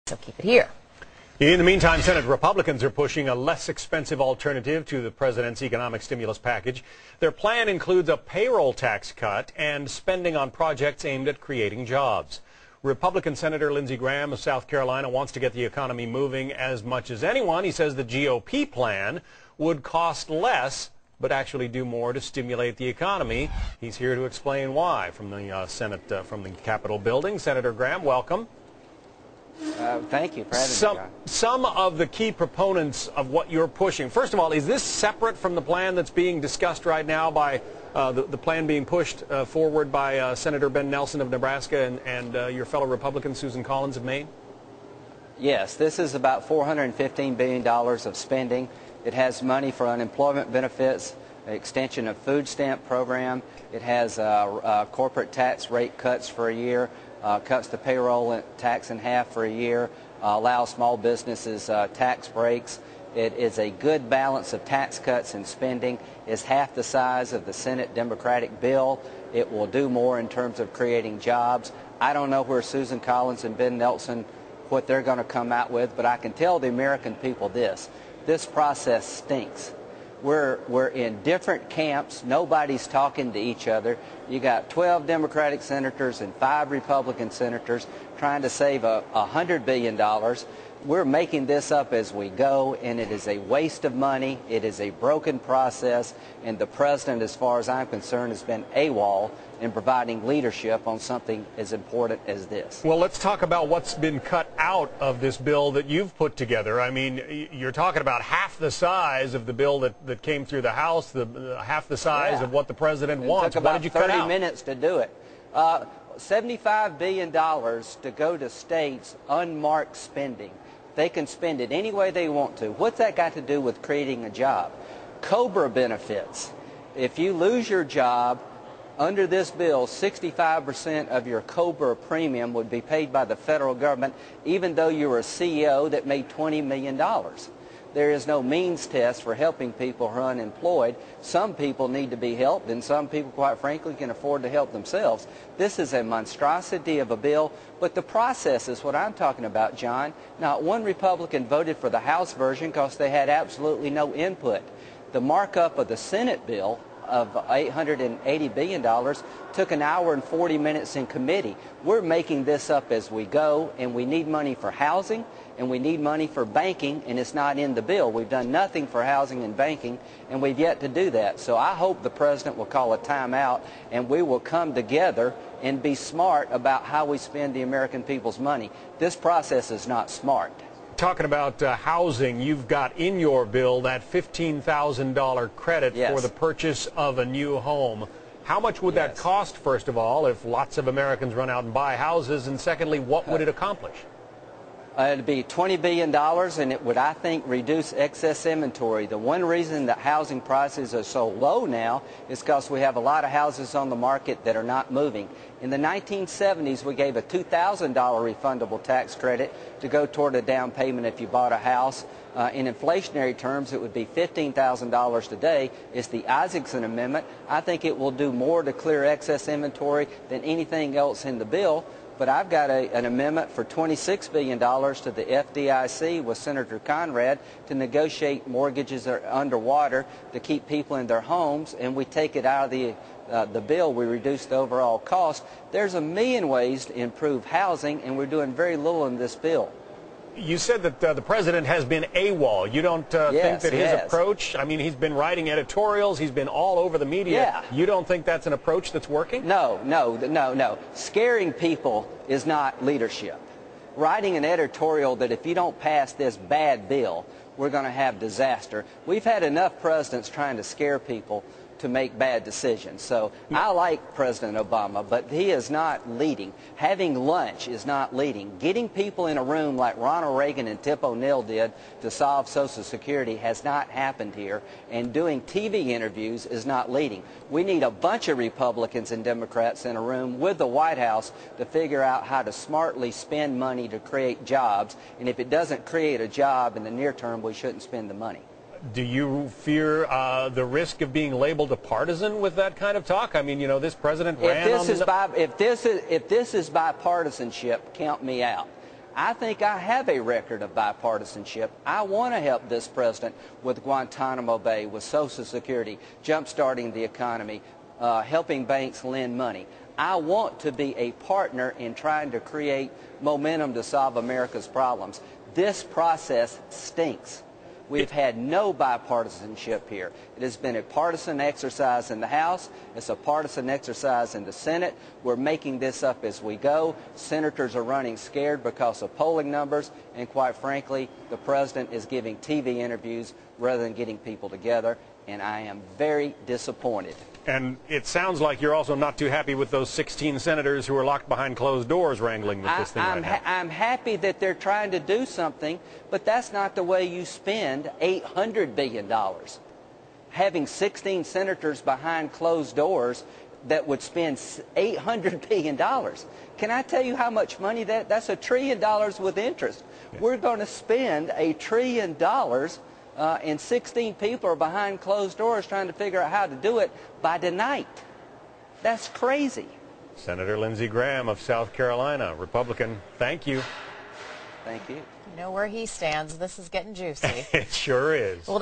So keep it here. In the meantime, Senate Republicans are pushing a less expensive alternative to the president's economic stimulus package. Their plan includes a payroll tax cut and spending on projects aimed at creating jobs. Republican Senator Lindsey Graham of South Carolina wants to get the economy moving as much as anyone. He says the GOP plan would cost less but actually do more to stimulate the economy. He's here to explain why. From the from the Capitol building, Senator Graham, welcome. Thank you for having me, John. Some of the key proponents of what you're pushing. First of all, is this separate from the plan that's being discussed right now by the plan being pushed forward by Senator Ben Nelson of Nebraska and your fellow Republican Susan Collins of Maine? Yes, this is about $415 billion of spending. It has money for unemployment benefits, extension of food stamp program. It has corporate tax rate cuts for a year. Cuts the payroll tax in half for a year, allows small businesses tax breaks. It is a good balance of tax cuts and spending. It's half the size of the Senate Democratic bill. It will do more in terms of creating jobs. I don't know where Susan Collins and Ben Nelson, what they're going to come out with, but I can tell the American people this. This process stinks. We're in different camps. Nobody's talking to each other. You got 12 Democratic senators and 5 Republican senators trying to save $100 billion. We're making this up as we go, and it is a waste of money. It is a broken process, and the president, as far as I'm concerned, has been AWOL in providing leadership on something as important as this. Well, let's talk about what's been cut out of this bill that you've put together. I mean, you're talking about half the size of the bill that came through the House, half the size of what the president wants. It took about what did you cut 30 out? minutes to do it. $75 billion to go to states unmarked spending. They can spend it any way they want to. What's that got to do with creating a job? COBRA benefits. If you lose your job, under this bill, 65% of your COBRA premium would be paid by the federal government, even though you were a CEO that made $20 million. There is no means test for helping people who are unemployed. Some people need to be helped, and some people, quite frankly, can afford to help themselves. This is a monstrosity of a bill, but the process is what I'm talking about, John. Not one Republican voted for the House version because they had absolutely no input. The markup of the Senate bill of $880 billion took an hour and 40 minutes in committee. We're making this up as we go, and we need money for housing, and we need money for banking, and it's not in the bill. We've done nothing for housing and banking, and we've yet to do that. So I hope the president will call a timeout, and we will come together and be smart about how we spend the American people's money. This process is not smart. Talking about housing, you've got in your bill that $15,000 credit for the purchase of a new home. How much would that cost, first of all, if lots of Americans run out and buy houses? And secondly, what would it accomplish? It would be $20 billion, and it would, I think, reduce excess inventory. The one reason that housing prices are so low now is because we have a lot of houses on the market that are not moving. In the 1970s, we gave a $2,000 refundable tax credit to go toward a down payment if you bought a house. In inflationary terms, it would be $15,000 today. It's the Isaacson Amendment. I think it will do more to clear excess inventory than anything else in the bill. But I've got an amendment for $26 billion to the FDIC with Senator Conrad to negotiate mortgages that are underwater to keep people in their homes, and we take it out of the bill. We reduce the overall cost. There's a million ways to improve housing, and we're doing very little in this bill. You said that the president has been AWOL. You don't think that his approach, I mean, he's been writing editorials, he's been all over the media. Yeah. You don't think that's an approach that's working? No. Scaring people is not leadership. Writing an editorial that if you don't pass this bad bill, we're going to have disaster. We've had enough presidents trying to scare people to make bad decisions. So I like President Obama, but he is not leading. Having lunch is not leading. Getting people in a room like Ronald Reagan and Tip O'Neill did to solve Social Security has not happened here. And doing TV interviews is not leading. We need a bunch of Republicans and Democrats in a room with the White House to figure out how to smartly spend money to create jobs. And if it doesn't create a job in the near term, we shouldn't spend the money. Do you fear the risk of being labeled a partisan with that kind of talk? I mean, you know, this president ran on the... If this is bipartisanship, count me out. I think I have a record of bipartisanship. I want to help this president with Guantanamo Bay, with Social Security, jump-starting the economy, helping banks lend money. I want to be a partner in trying to create momentum to solve America's problems. This process stinks. We've had no bipartisanship here. It has been a partisan exercise in the House. It's a partisan exercise in the Senate. We're making this up as we go. Senators are running scared because of polling numbers, and quite frankly, the president is giving TV interviews rather than getting people together, and I am very disappointed. And it sounds like you're also not too happy with those 16 senators who are locked behind closed doors wrangling with this thing right now. I'm happy that they're trying to do something, but that's not the way you spend $800 billion. Having 16 senators behind closed doors that would spend $800 billion. Can I tell you how much money that's $1 trillion with interest? Yeah. We're going to spend $1 trillion and 16 people are behind closed doors trying to figure out how to do it by tonight. That's crazy. Senator Lindsey Graham of South Carolina, Republican, thank you. Thank you. You know where he stands. This is getting juicy. It sure is. Well,